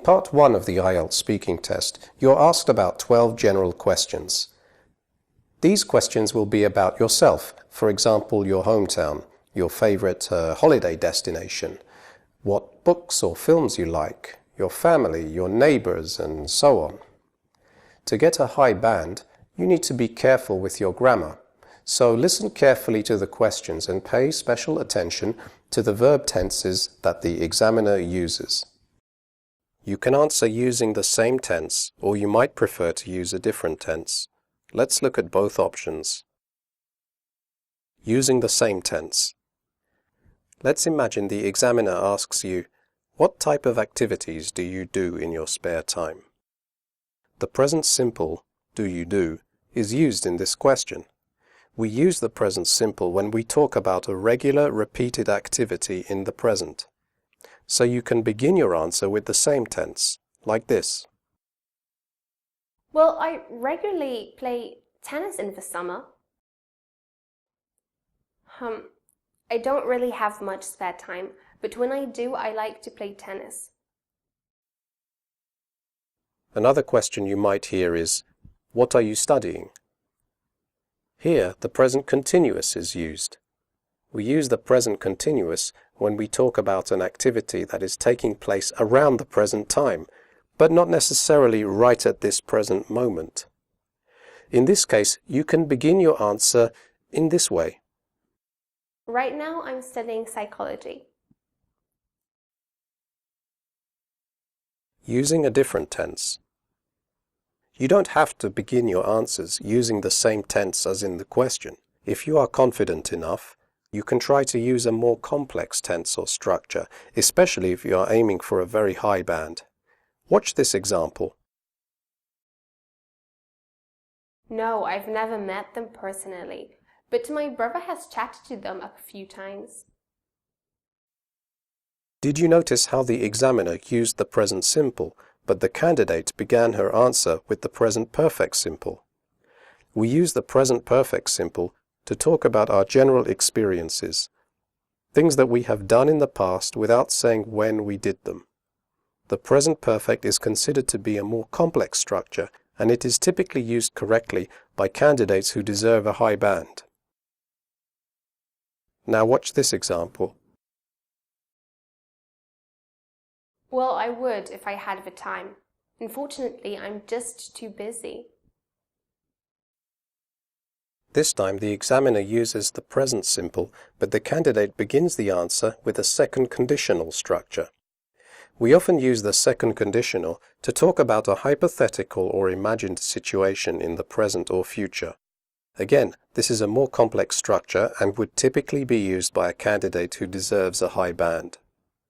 In part 1 of the IELTS speaking test, you're asked about 12 general questions. These questions will be about yourself, for example, your hometown, your favorite holiday destination, what books or films you like, your family, your neighbors, and so on. To get a high band, you need to be careful with your grammar, so listen carefully to the questions and pay special attention to the verb tenses that the examiner uses. You can answer using the same tense, or you might prefer to use a different tense. Let's look at both options. Using the same tense. Let's imagine the examiner asks you, what type of activities do you do in your spare time? The present simple, do you do, is used in this question. We use the present simple when we talk about a regular, repeated activity in the present. So you can begin your answer with the same tense, like this. Well, I regularly play tennis in the summer. I don't really have much spare time, but when I do, I like to play tennis. Another question you might hear is, what are you studying? Here, the present continuous is used. We use the present continuous when we talk about an activity that is taking place around the present time, but not necessarily right at this present moment. In this case, you can begin your answer in this way. Right now, I'm studying psychology. Using a different tense. You don't have to begin your answers using the same tense as in the question. If you are confident enough, you can try to use a more complex tense or structure, especially if you are aiming for a very high band. Watch this example. No, I've never met them personally, but my brother has chatted to them a few times. Did you notice how the examiner used the present simple, but the candidate began her answer with the present perfect simple? We use the present perfect simple to talk about our general experiences, things that we have done in the past without saying when we did them. The present perfect is considered to be a more complex structure, and it is typically used correctly by candidates who deserve a high band. Now watch this example. Well, I would if I had the time. Unfortunately, I'm just too busy. This time the examiner uses the present simple, but the candidate begins the answer with a second conditional structure. We often use the second conditional to talk about a hypothetical or imagined situation in the present or future. Again, this is a more complex structure and would typically be used by a candidate who deserves a high band.